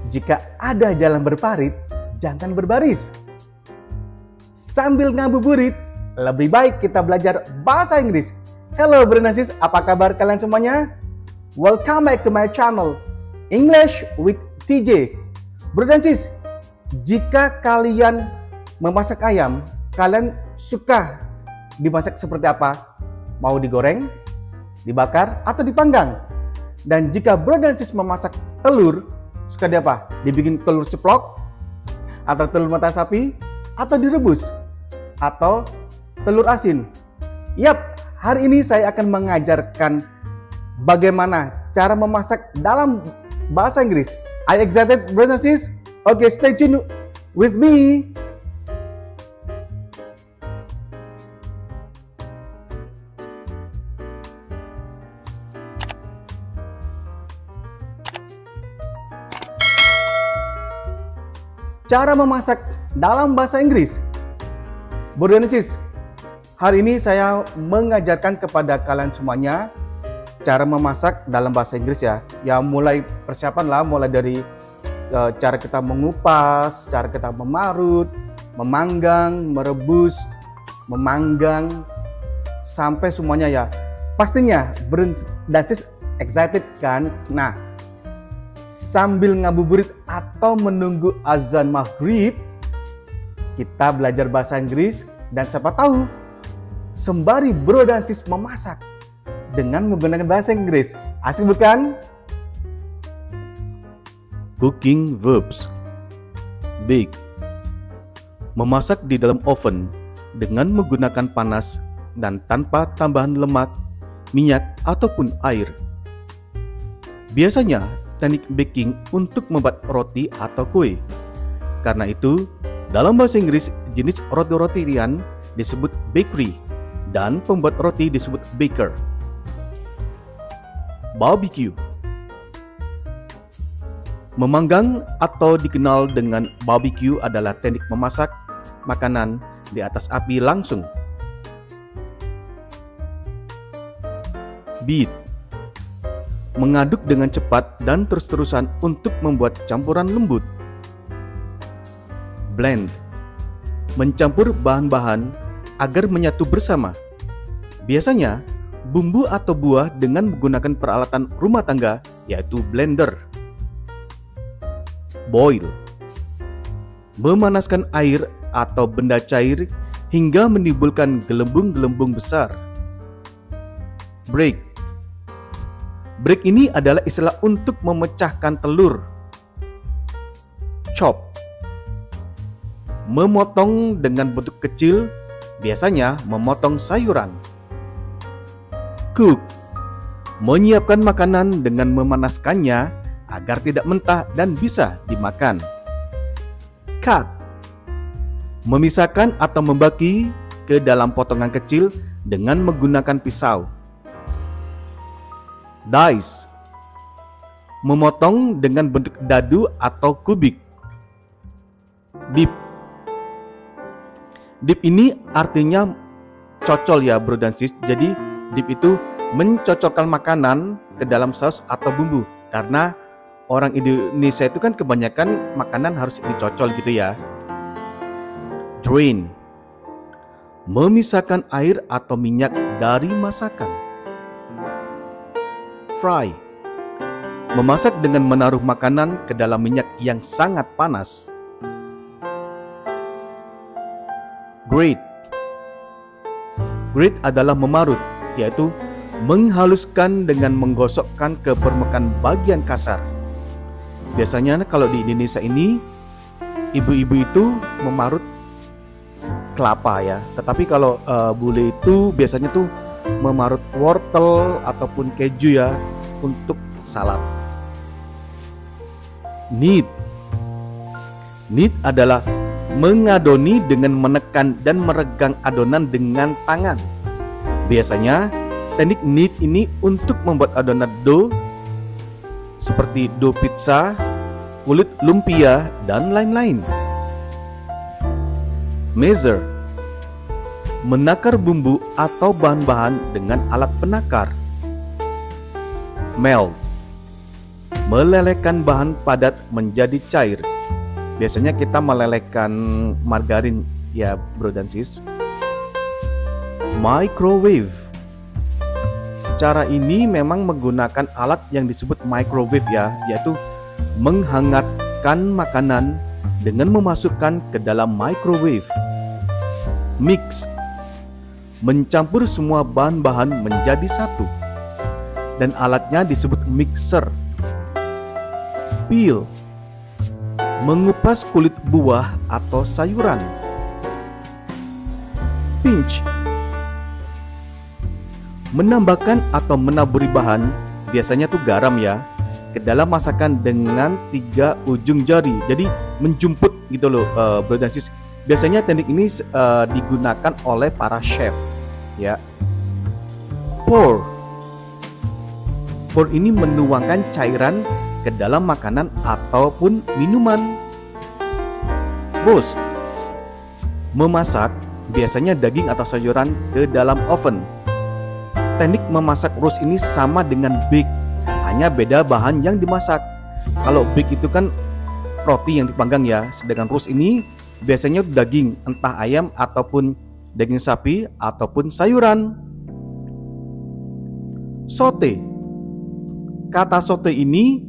Jika ada jalan berparit, jangan berbaris. Sambil ngabuburit, lebih baik kita belajar bahasa Inggris. Hello Bro dan Sis, apa kabar kalian semuanya? Welcome back to my channel, English with TJ. Bro dan Sis, jika kalian memasak ayam, kalian suka dimasak seperti apa? Mau digoreng, dibakar, atau dipanggang? Dan jika Bro dan Sis memasak telur, suka di apa? Dibikin telur ceplok, atau telur mata sapi, atau direbus, atau telur asin? Yap, hari ini saya akan mengajarkan bagaimana cara memasak dalam bahasa Inggris. Are you excited, Bro and Sis? Okay, stay tuned with me. Cara memasak dalam bahasa Inggris. Bro dan Sis, hari ini saya mengajarkan kepada kalian semuanya cara memasak dalam bahasa Inggris ya. Ya mulai persiapan lah, mulai dari cara kita mengupas, cara kita memarut, memanggang, merebus, memanggang, sampai semuanya ya. Pastinya Bro dan Sis excited kan? Nah, sambil ngabuburit atau menunggu azan maghrib, kita belajar bahasa Inggris dan siapa tahu sembari Bro dan Sis memasak dengan menggunakan bahasa Inggris. Asik bukan? Cooking verbs. Bake. Memasak di dalam oven dengan menggunakan panas dan tanpa tambahan lemak, minyak ataupun air. Biasanya teknik baking untuk membuat roti atau kue. Karena itu, dalam bahasa Inggris jenis roti-roti ringan disebut bakery dan pembuat roti disebut baker. Barbecue. Memanggang atau dikenal dengan barbecue adalah teknik memasak makanan di atas api langsung. Beat. Mengaduk dengan cepat dan terus-terusan untuk membuat campuran lembut. Blend. Mencampur bahan-bahan agar menyatu bersama. Biasanya, bumbu atau buah dengan menggunakan peralatan rumah tangga, yaitu blender. Boil. Memanaskan air atau benda cair hingga menimbulkan gelembung-gelembung besar. Break. Break ini adalah istilah untuk memecahkan telur. Chop. Memotong dengan bentuk kecil, biasanya memotong sayuran. Cook. Menyiapkan makanan dengan memanaskannya agar tidak mentah dan bisa dimakan. Cut. Memisahkan atau membagi ke dalam potongan kecil dengan menggunakan pisau. Dice. Memotong dengan bentuk dadu atau kubik. Dip. Dip ini artinya cocol ya Bro dan Sis. Jadi dip itu mencocokkan makanan ke dalam saus atau bumbu. Karena orang Indonesia itu kan kebanyakan makanan harus dicocol gitu ya. Drain. Memisahkan air atau minyak dari masakan. Fry. Memasak dengan menaruh makanan ke dalam minyak yang sangat panas. Grate. Grate adalah memarut, yaitu menghaluskan dengan menggosokkan ke permukaan bagian kasar. Biasanya kalau di Indonesia ini, ibu-ibu itu memarut kelapa ya. Tetapi kalau bule itu biasanya tuh memarut wortel ataupun keju ya untuk salad. Knead. Knead adalah mengadoni dengan menekan dan meregang adonan dengan tangan. Biasanya teknik knead ini untuk membuat adonan dough seperti dough pizza, kulit lumpia, dan lain-lain. Measure. Menakar bumbu atau bahan-bahan dengan alat penakar. Melt. melelehkan bahan padat menjadi cair. Biasanya kita melelehkan margarin ya bro dan sis. Microwave. Cara ini memang menggunakan alat yang disebut microwave ya, yaitu menghangatkan makanan dengan memasukkan ke dalam microwave. Mix. Mencampur semua bahan-bahan menjadi satu. Dan alatnya disebut mixer. Peel. Mengupas kulit buah atau sayuran. Pinch. Menambahkan atau menaburi bahan, biasanya tuh garam ya, ke dalam masakan dengan 3 ujung jari. Jadi menjumput gitu loh bro dan sis. Biasanya teknik ini digunakan oleh para chef ya. Pour. Pour ini menuangkan cairan ke dalam makanan ataupun minuman. Roast. Memasak, biasanya daging atau sayuran ke dalam oven. Teknik memasak roast ini sama dengan bake, hanya beda bahan yang dimasak. Kalau bake itu kan roti yang dipanggang ya, sedangkan roast ini biasanya daging, entah ayam ataupun daging sapi ataupun sayuran. Saute. Kata saute ini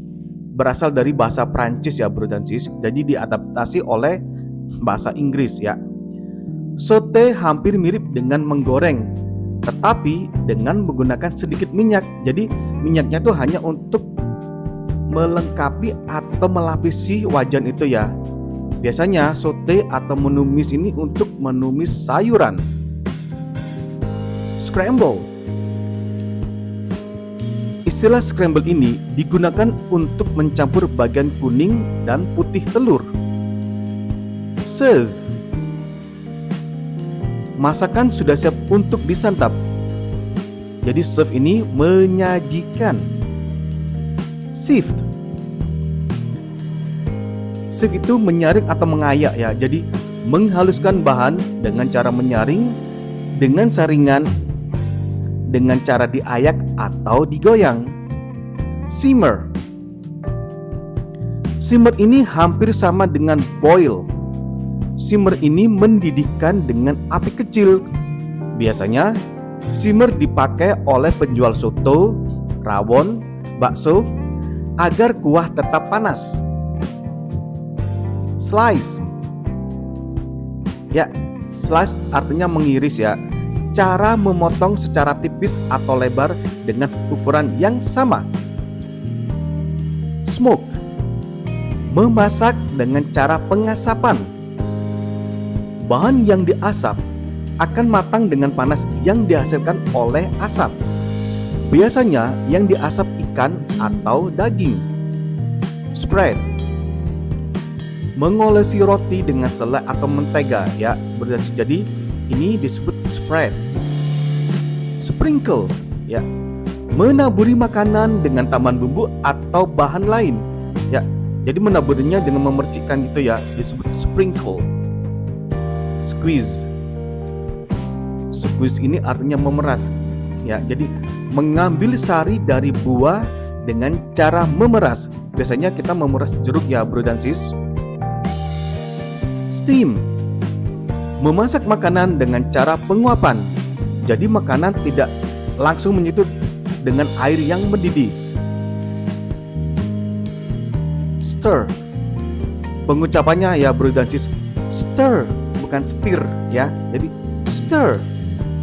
berasal dari bahasa Prancis ya bro dan sis, jadi diadaptasi oleh bahasa Inggris ya. Saute hampir mirip dengan menggoreng, tetapi dengan menggunakan sedikit minyak. Jadi minyaknya tuh hanya untuk melengkapi atau melapisi wajan itu ya. Biasanya saute atau menumis ini untuk menumis sayuran. Scramble. Istilah scramble ini digunakan untuk mencampur bagian kuning dan putih telur. Serve. Masakan sudah siap untuk disantap. Jadi serve ini menyajikan. Sift. Sift itu menyaring atau mengayak ya. Jadi menghaluskan bahan dengan cara menyaring, dengan saringan, dengan cara diayak atau digoyang. Simmer. Simmer ini hampir sama dengan boil. Simmer ini mendidihkan dengan api kecil. Biasanya simmer dipakai oleh penjual soto, rawon, bakso agar kuah tetap panas. Slice. Ya, slice artinya mengiris ya. Cara memotong secara tipis atau lebar dengan ukuran yang sama. Smoke. Memasak dengan cara pengasapan. Bahan yang diasap akan matang dengan panas yang dihasilkan oleh asap. Biasanya yang diasap ikan atau daging. Spread. Mengolesi roti dengan selai atau mentega ya. Jadi ini disebut spread. Sprinkle ya. Menaburi makanan dengan tambahan bumbu atau bahan lain ya. Jadi menaburinya dengan memercikkan gitu ya, disebut sprinkle. Squeeze. Squeeze ini artinya memeras ya. Jadi mengambil sari dari buah dengan cara memeras. Biasanya kita memeras jeruk ya bro dan sis. Steam. Memasak makanan dengan cara penguapan. Jadi makanan tidak langsung menyentuh dengan air yang mendidih. Stir. Pengucapannya ya bro dan sis, stir bukan setir ya. Jadi stir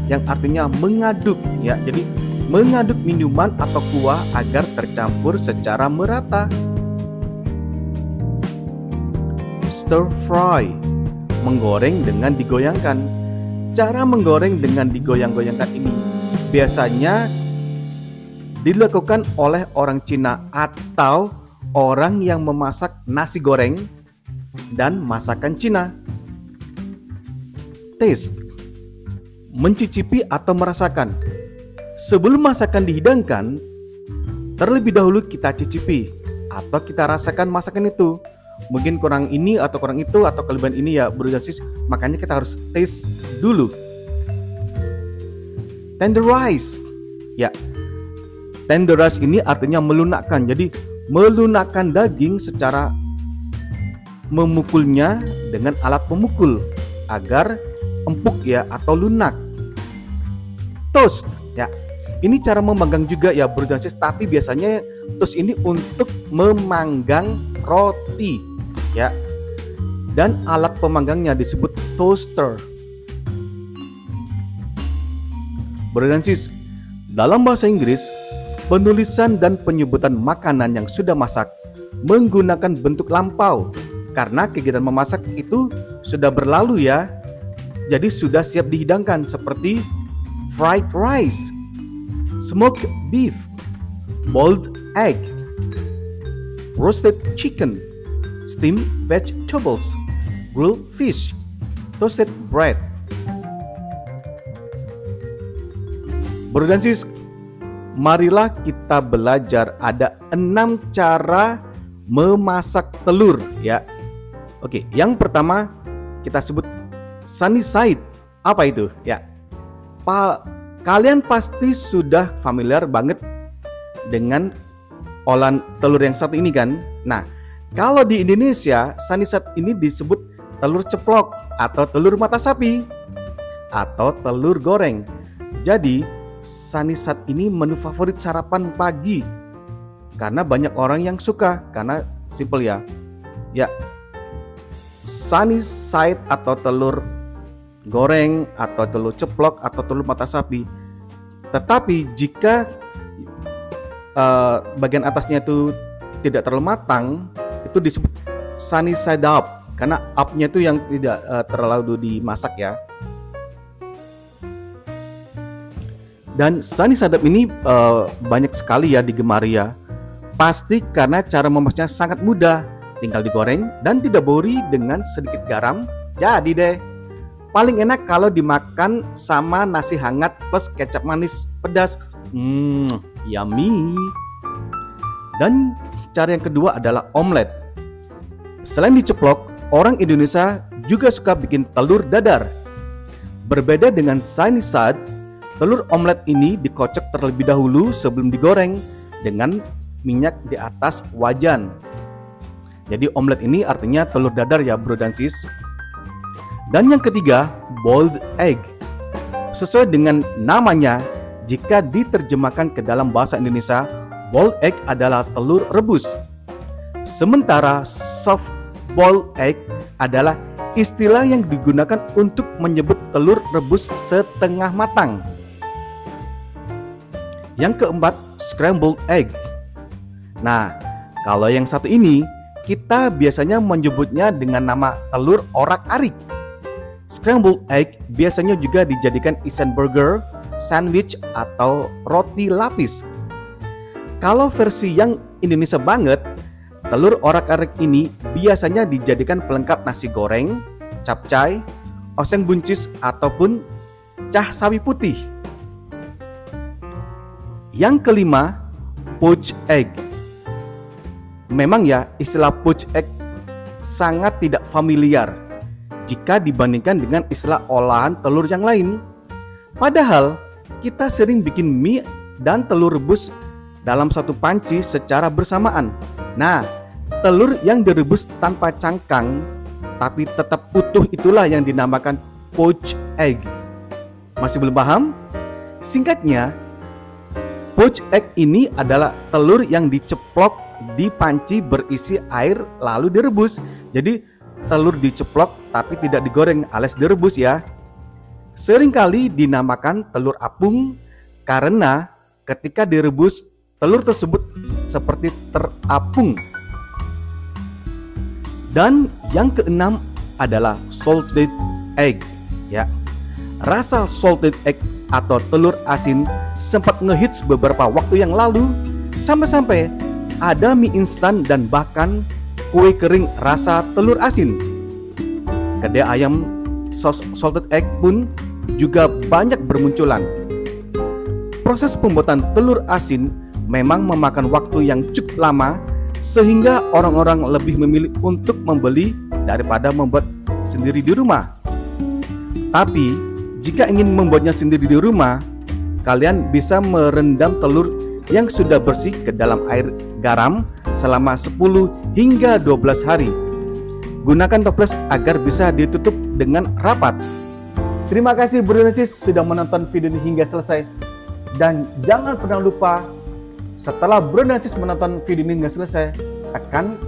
yang artinya mengaduk ya. Jadi mengaduk minuman atau kuah agar tercampur secara merata. Stir fry. Menggoreng dengan digoyangkan. Cara menggoreng dengan digoyang-goyangkan ini biasanya dilakukan oleh orang Cina atau orang yang memasak nasi goreng dan masakan Cina. Taste. Mencicipi atau merasakan. Sebelum masakan dihidangkan, terlebih dahulu kita cicipi atau kita rasakan masakan itu. Mungkin kurang ini atau kurang itu atau kelebihan ini ya bro dan sis, makanya kita harus taste dulu. Tenderize. Ya. Tenderize ini artinya melunakkan. Jadi melunakkan daging secara memukulnya dengan alat pemukul agar empuk ya atau lunak. Toast ya. Ini cara memanggang juga ya Bro dan Sis, tapi biasanya toast ini untuk memanggang roti ya. Dan alat pemanggangnya disebut toaster. Bro dan Sis, dalam bahasa Inggris, penulisan dan penyebutan makanan yang sudah masak menggunakan bentuk lampau karena kegiatan memasak itu sudah berlalu ya. Jadi sudah siap dihidangkan seperti fried rice, smoked beef, boiled egg, roasted chicken, steamed vegetables, grilled fish, toasted bread. Bro dan Sis, marilah kita belajar ada 6 cara memasak telur ya. Oke, yang pertama kita sebut sunny side. Apa itu? Ya. Kalian pasti sudah familiar banget dengan olahan telur yang satu ini kan? Nah, kalau di Indonesia sunny side ini disebut telur ceplok atau telur mata sapi atau telur goreng. Jadi, sunny side ini menu favorit sarapan pagi karena banyak orang yang suka karena simple ya. Ya. Sunny side atau telur goreng atau telur ceplok atau telur mata sapi. Tetapi jika bagian atasnya itu tidak terlalu matang, itu disebut sunny side up karena up-nya itu yang tidak terlalu dimasak ya. Dan sunny side up ini banyak sekali ya digemari ya. Pasti karena cara memasaknya sangat mudah, tinggal digoreng dan didaburi dengan sedikit garam. Jadi deh. Paling enak kalau dimakan sama nasi hangat plus kecap manis pedas. Yummy. Dan cara yang kedua adalah omelet. Selain diceplok, orang Indonesia juga suka bikin telur dadar. Berbeda dengan sunny side, telur omelet ini dikocok terlebih dahulu sebelum digoreng dengan minyak di atas wajan. Jadi omelet ini artinya telur dadar ya Bro dan Sis. Dan yang ketiga, boiled egg. Sesuai dengan namanya, jika diterjemahkan ke dalam bahasa Indonesia, boiled egg adalah telur rebus. Sementara soft boiled egg adalah istilah yang digunakan untuk menyebut telur rebus setengah matang. Yang keempat, scrambled egg. Nah, kalau yang satu ini, kita biasanya menyebutnya dengan nama telur orak-arik. Scrambled egg biasanya juga dijadikan isian burger, sandwich, atau roti lapis. Kalau versi yang Indonesia banget, telur orak-arik ini biasanya dijadikan pelengkap nasi goreng, capcay, oseng buncis, ataupun cah sawi putih. Yang kelima, poached egg. Memang ya, istilah poached egg sangat tidak familiar jika dibandingkan dengan istilah olahan telur yang lain. Padahal, kita sering bikin mie dan telur rebus dalam satu panci secara bersamaan. Nah, telur yang direbus tanpa cangkang tapi tetap utuh itulah yang dinamakan poached egg. Masih belum paham? Singkatnya, poached egg ini adalah telur yang diceplok di panci berisi air lalu direbus. Jadi telur diceplok tapi tidak digoreng alias direbus ya. Seringkali dinamakan telur apung karena ketika direbus telur tersebut seperti terapung. Dan yang keenam adalah salted egg ya. Rasa salted egg atau telur asin sempat ngehits beberapa waktu yang lalu, sampai-sampai ada mie instan dan bahkan kue kering rasa telur asin. Kedai ayam salted egg pun juga banyak bermunculan. Proses pembuatan telur asin memang memakan waktu yang cukup lama, sehingga orang-orang lebih memilih untuk membeli daripada membuat sendiri di rumah. Tapi jika ingin membuatnya sendiri di rumah, kalian bisa merendam telur yang sudah bersih ke dalam air garam selama 10 hingga 12 hari. Gunakan toples agar bisa ditutup dengan rapat. Terima kasih Bro dan Sis sudah menonton video ini hingga selesai. Dan jangan pernah lupa, setelah Bro dan Sis menonton video ini hingga selesai, tekan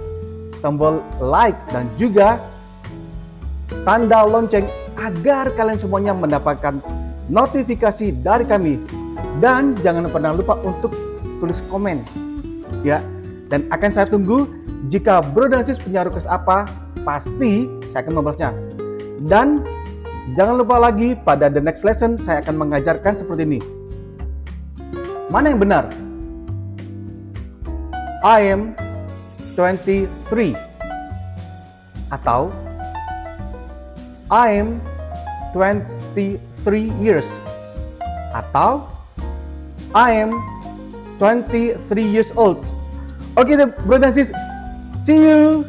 tombol like dan juga tanda lonceng agar kalian semuanya mendapatkan notifikasi dari kami. Dan jangan pernah lupa untuk tulis komen ya. Dan akan saya tunggu. Jika Bro dan Sis punya request apa, pasti saya akan membalasnya. Dan jangan lupa lagi, pada the next lesson saya akan mengajarkan seperti ini. Mana yang benar? I am 23 atau I am 23 years atau I am 23 years old. Oke, Bro dan Sis, see you.